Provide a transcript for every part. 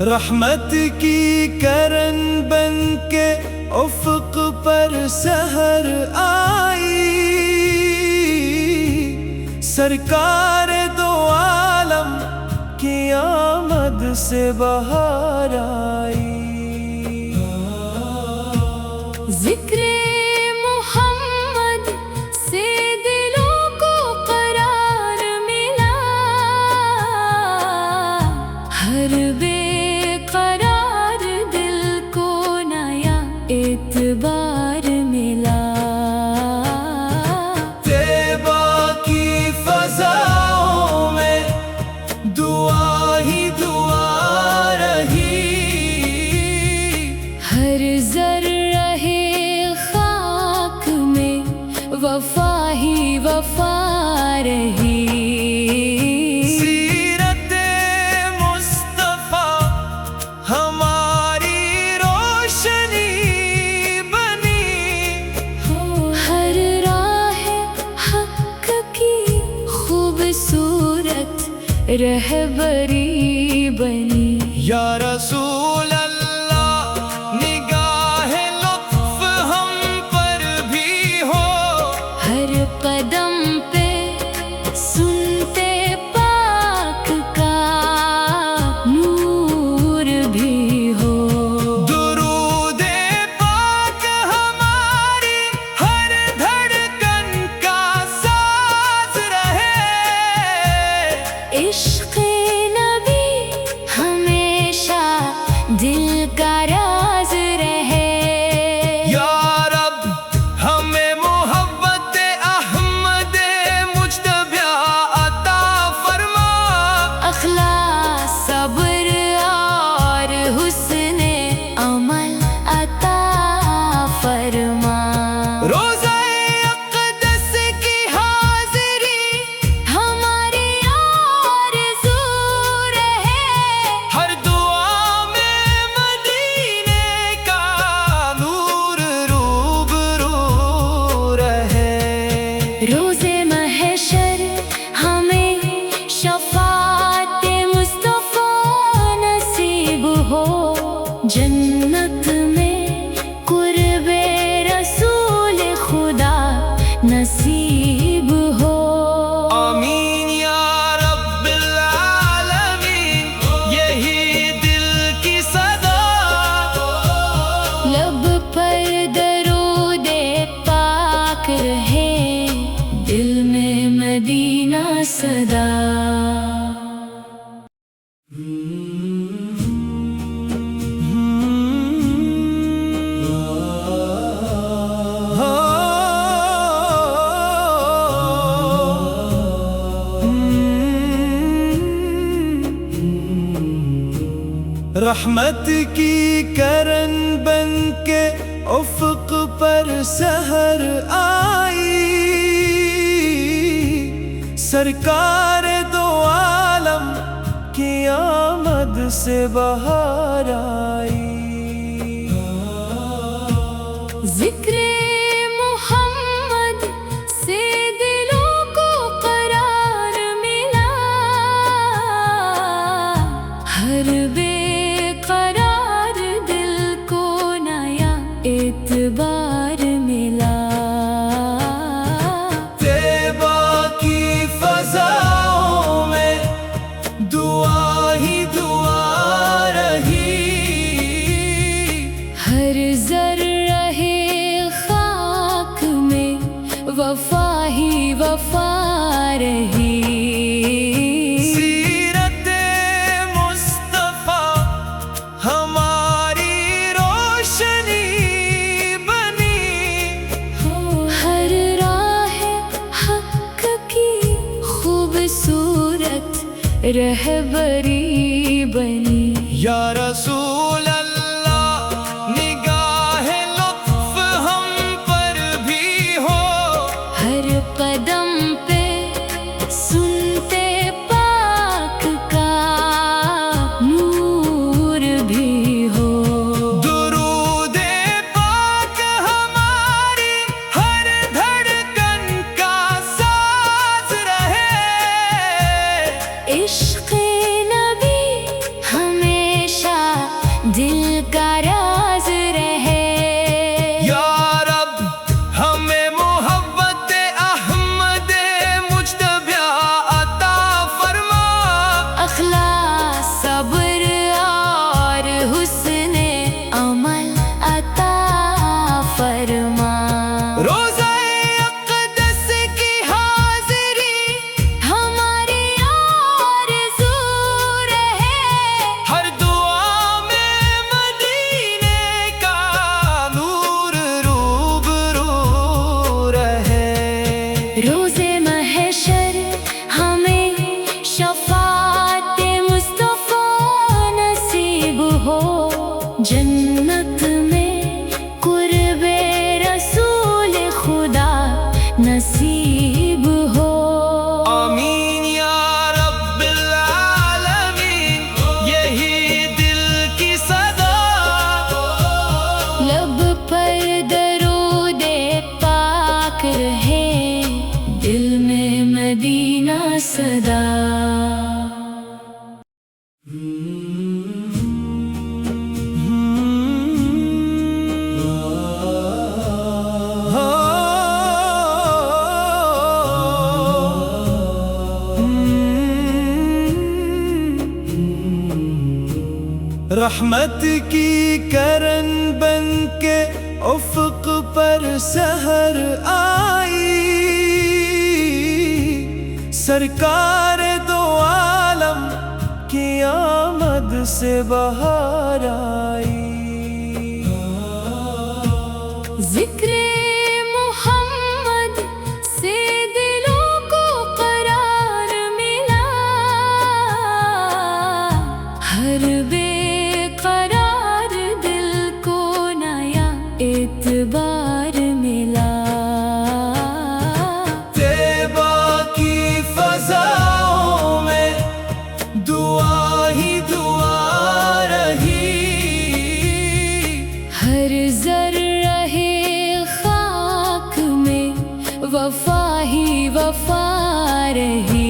رحمت کی کرن بن کے افق پر سحر آئی، سرکار دو عالم کی آمد سے بہار آئی۔ ذکر محمد سے دلوں کو قرار ملا، ہر بے قرار دل کو نیا اعتبار ملا۔ طیبہ کی فضاؤں میں دعا ہی دعا رہی، ہر ذرہ خاک میں وفا ہی وفا رہی۔ سیرت مصطفیٰ ہماری روشنی بنی، ہر راہ حق کی خوبصورت رہبری بنی۔ یا رسول اللہ نگاہ لطف ہم پر بھی ہو، ہر قدم پہ سنتے پاک کا نور بھی ہو۔ درود پاک ہماری ہر دھڑکن کا ساز رہے، عشق نبی ہمیشہ دل کا راز رہے۔ یا رب ہمیں محبت احمد مجتبی عطا فرما، اخلاص صبر اور حسن عمل عطا فرما۔ روزہ اقدس کی حاضری ہماری آرزو رہے، ہر دعا میں مدینے کا نور روبرو رہے۔ روز محشر ہمیں شفاعت مصطفیٰ نصیب ہو، جنت میں قرب رسول خدا نصیب ہو۔ آمین یا رب العالمین، یہی دل کی صدا، لب پر درود پاک رہے، دل میں مدینہ صدا۔ رحمت کی کرن بن کے افق پر سحر آئی، سرکار دو عالم کی آمد سے بہار آئی۔ ذکر محمد سے دلوں کو قرار ملا، ہر بے قرار دل کو نیا اعتبار ملا۔ طیبہ کی فضاؤں میں دعا ہی دعا رہی، ہر ذرہ خاک میں وفا ہی وفا رہی۔ سیرت مصطفیٰ ہماری روشنی بنی، ہر راہ حق کی خوبصورت رہبری بنی۔ یا رسول اللہ نگاہ لطف ہم پر بھی ہو، ہر قدم پہ سنتے پاک کا عشق نبی ہمیشہ دل کا راز رہے یا رب ہمیں محبت احمد مجتبی عطا فرما اخلاص صبر اور حسن عمل عطا فرما روزہ اقدس کی حاضری ہماری آرزو رہے ہر دعا میں مدینے کا نور روبرو رہے روز محشر ہمیں شفاعت مصطفیٰ نصیب ہو جنت میں قرب رسول خدا نصیب ہو آمین یا رب العالمین یہی دل کی صدا لب پر درود پاک رہے دل میں مدینہ صدا رحمت کی کرن بن کے افق پر سحر آئی سرکار دو عالم کی آمد سے بہار آئی ذکر محمد سے دلوں کو قرار ملا ہر بے قرار دل کو نیا اعتبار ملا طیبہ کی فضاؤں میں دعا ہی دعا رہی ہر ذرہ خاک میں وفا ہی وفا رہی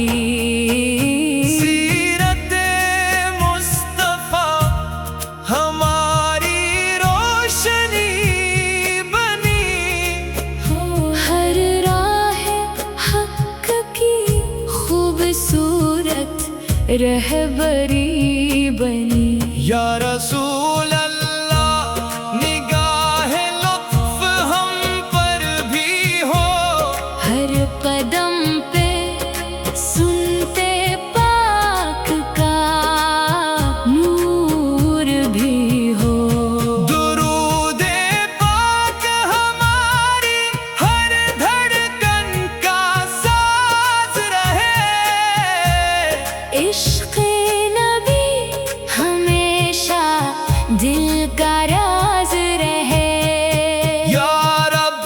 سیرت مصطفیٰ ہماری روشنی بنی ہر راہ حق کی خوبصورت رہبری بنی یا رسول اللہ نگاہ لطف ہم پر بھی ہو ہر قدم پہ سنتے پاک کا نور بھی ہو درود پاک ہماری ہر دھڑکن کا ساز رہے عشق نبی ہمیشہ دل کا راز رہے یا رب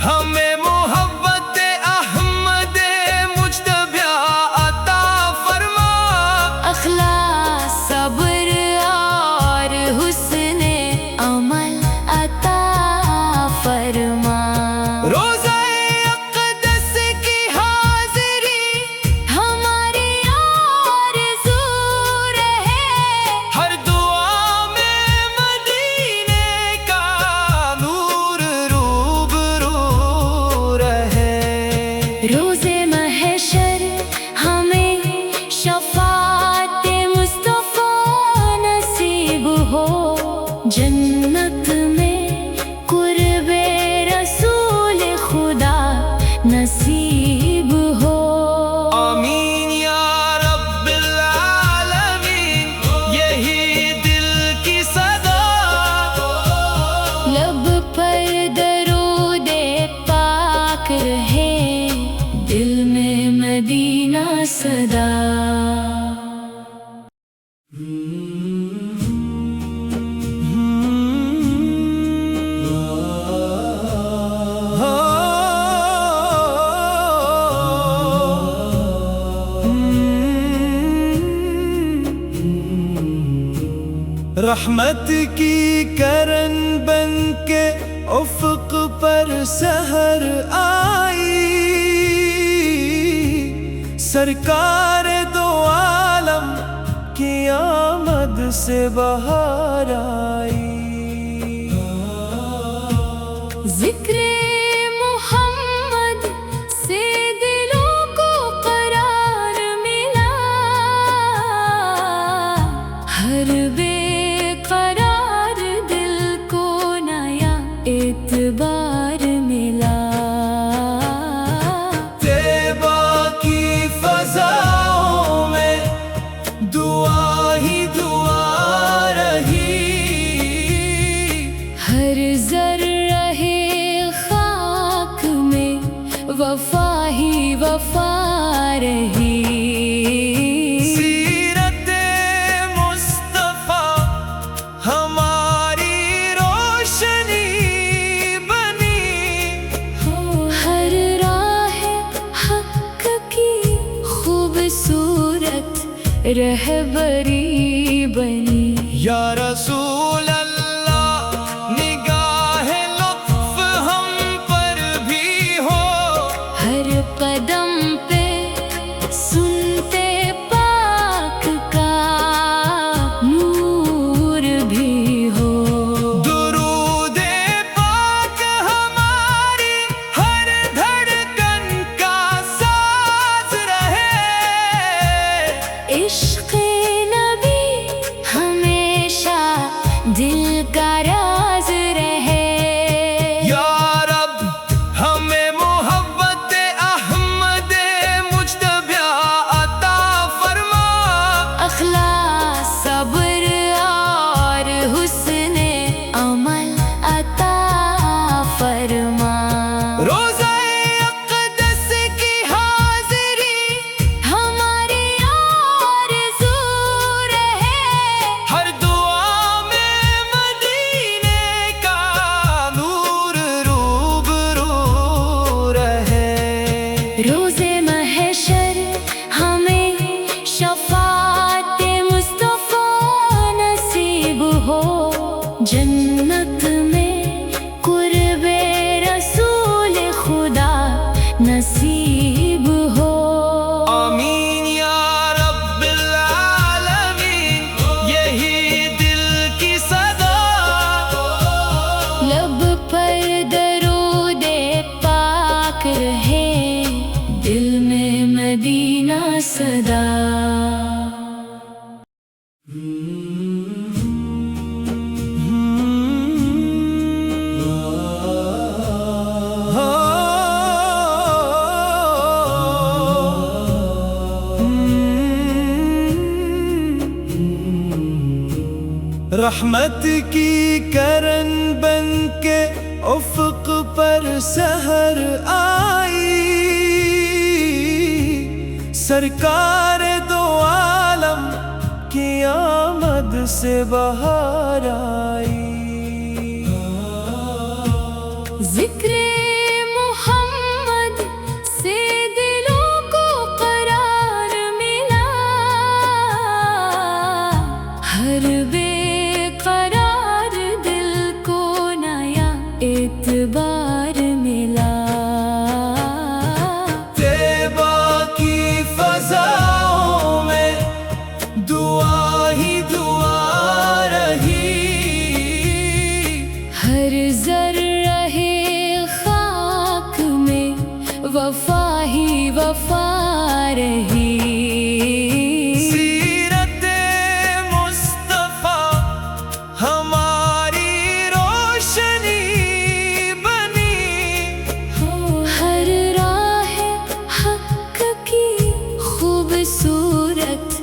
ہمیں محبت احمد مجتبی عطا فرما اخلاص صبر اور حسن عمل عطا فرما روزہ اقدس کی حاضری ہماری آرزو رہے ہر دعا میں مدینے کا نور روبرو رہے روز محشر ہمیں شفاعت مصطفیٰ نصیب ہو جنت میں قرب رسول خدا نصیب ہو آمین یا رب العالمین یہی دل کی صدا لب پر درود پاک رہے دل میں مدینہ صدا رحمت کی کرن بن کے افق پر سحر آئی، سرکار دو عالم سے بہار آئی۔ ذکر محمد سے دلوں کو قرار ملا، ہر بے قرار دل کو نیا اعتبار ملا۔ طیبہ کی فضاؤں میں دعا ہی دعا رہی، ہر ذرہ خاک میں وفا ہی وفا رہی۔ سیرت مصطفیٰ ہماری روشنی بنی، ہر راہ حق کی خوبصورت رہبری بنی۔ یا رسول اللہ نگاہ لطف ہم پر بھی ہو، ہر قدم پہ سنتے پاک کا نور بھی ہو۔ درود پاک ہماری ہر دھڑکن کا ساز رہے، عشق نبی ہمیشہ دل کا راز رہے۔ یا رب ہمیں محبت احمد مجتبی عطا فرما، اخلاص صبر اور حسن عمل عطا فرما۔ روزہ اقدس کی حاضری ہماری آرزو رہے، ہر دعا میں مدینے کا نور روبرو رہے۔ روز محشر ہمیں شفاعت مصطفیٰ نصیب ہو، جنت میں قرب رسول خدا نصیب ہو۔ آمین یا رب العالمین، یہی دل کی صدا، لب پر درود پاک رہے، دل میں مدینہ صدا۔ رحمت کی کرن بن کے افق پر سحر آئی، سرکار دو عالم کی آمد سے بہار آئی۔ ذکر محمد سے دلوں کو قرار ملا، ہر بے قرار دل کو نیا اعتبار ملا۔ طیبہ کی فضاؤں میں دعا ہی دعا رہی، ہر ذرہ خاک میں وفا ہی وفا رہی۔ سیرت مصطفیٰ ہماری روشنی بنی، ہر راہ حق کی خوبصورت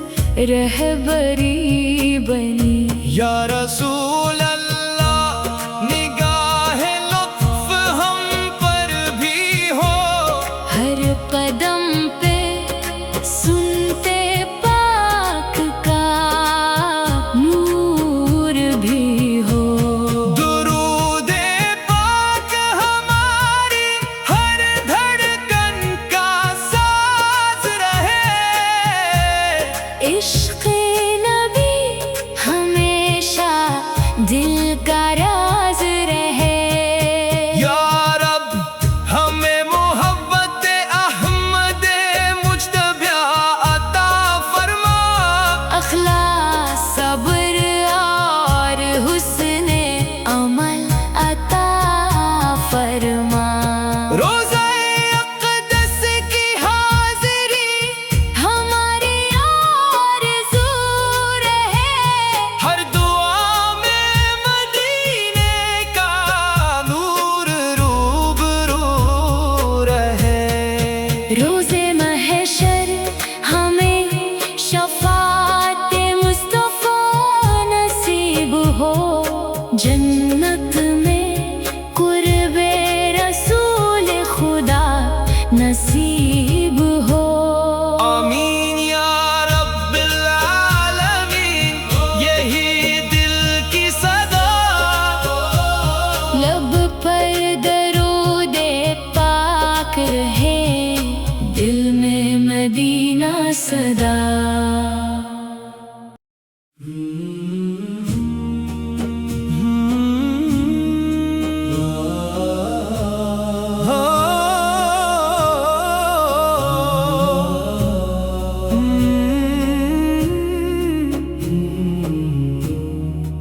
رہبری بنی۔ یا رسول اللہ نگاہ لطف ہم پر بھی ہو، ہر قدم پہ سنتے پاک کا نور بھی ہو۔ درود پاک ہماری ہر دھڑکن کا ساز رہے، عشق نبی ہمیشہ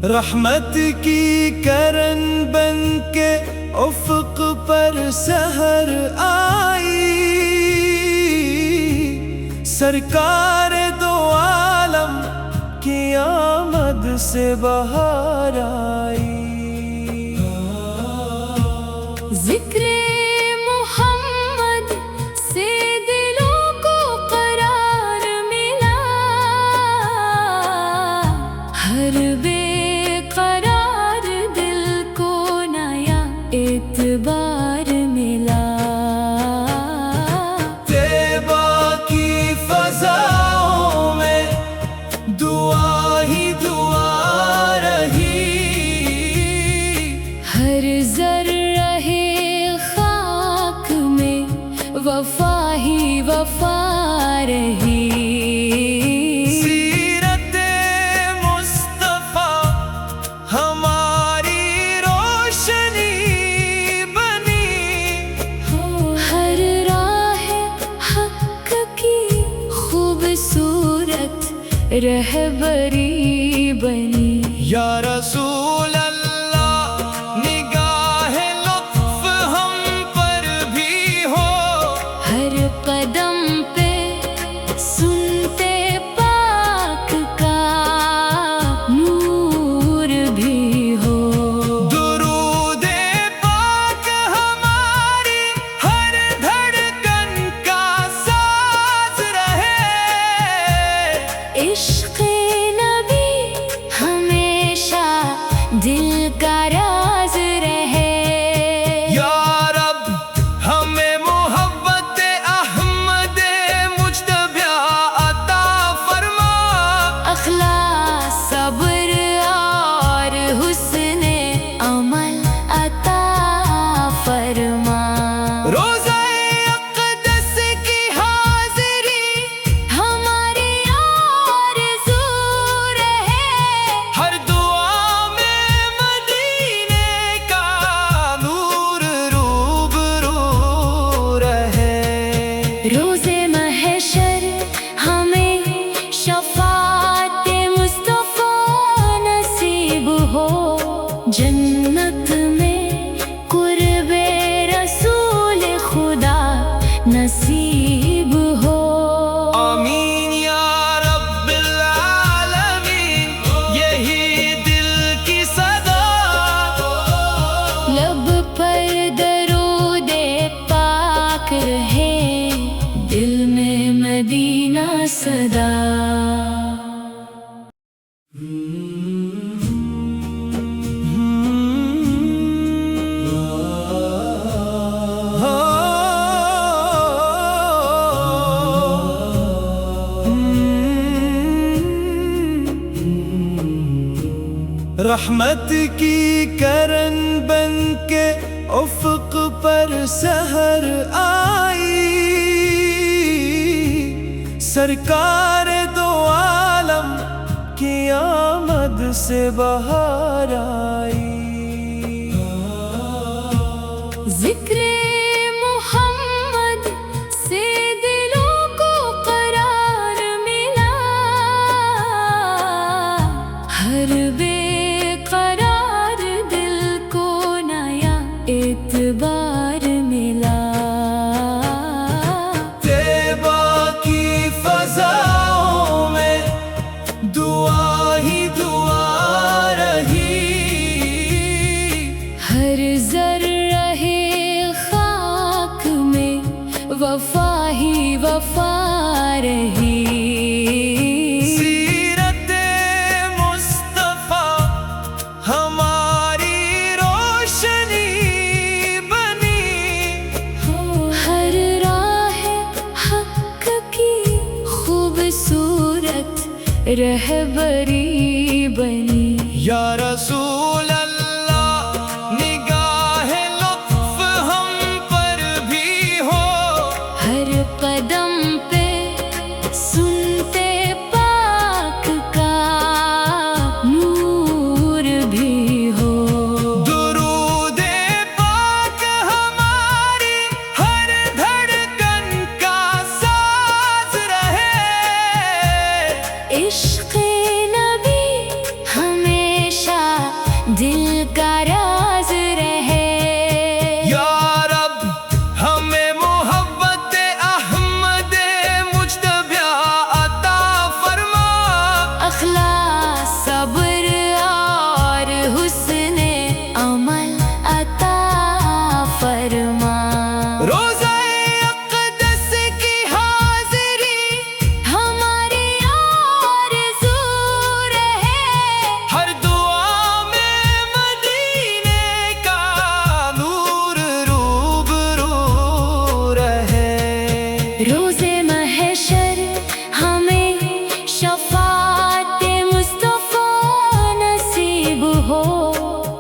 رحمت کی کرن بن کے افق پر سحر آئی، سرکار دو عالم کی آمد سے بہار آئی۔ ذکر محمد سے دلوں کو قرار ملا، ہر بے قرار دل کو نیا اعتبار ملا۔ طیبہ کی فضاؤں میں دعا ہی دعا رہی، ہر ذرہ خاک میں وفا ہی وفا رہی۔ سیرت مصطفیٰ ہماری روشنی بنی، ہر راہ حق کی خوبصورت رہبری بنی۔ یا رسول اللہ نگاہ لطف ہم پر بھی ہو، ہر قدم پہ سنتے پاک کا نور بھی ہو۔ درود پاک ہماری ہر دھڑکن کا ساز رہے، عشق نبی ہمیشہ دل کا راز رہے۔ یا رب ہمیں محبت احمد مجتبی عطا فرما، اخلاص صبر اور حسن عمل عطا فرما۔ روزہ اقدس کی حاضری ہماری آرزو رہے، ہر دعا میں مدینے کا نور روبرو رہے۔ روز محشر ہمیں شفاعت مصطفیٰ نصیب ہو، جنت میں قرب رسول خدا نصیب ہو۔ آمین یا رب العالمین، یہی دل کی صدا، لب پر درود پاک رہے، دل میں مدینہ صدا۔ رحمت کی کرن بن کے افق پر سحر آئی، سرکار دو عالم کی آمد سے بہار آئی۔ ذکر محمد سے دلوں کو قرار ملا، ہر بے قرار دل کو نیا اعتبار ملا۔ طیبہ کی فضاؤں میں دعا ہی دعا رہی، ہر ذرہ خاک میں وفا ہی وفا رہی۔ سیرت مصطفیٰ ہماری روشنی بنی، ہر راہ حق کی خوبصورت رہبری بنی۔ یا رسول اللہ نگاہ لطف ہم پر بھی ہو، ہر قدم پہ سنتے پاک کا نور بھی ہو۔ درود پاک ہماری ہر دھڑکن کا ساز رہے، عشق نبی ہمیشہ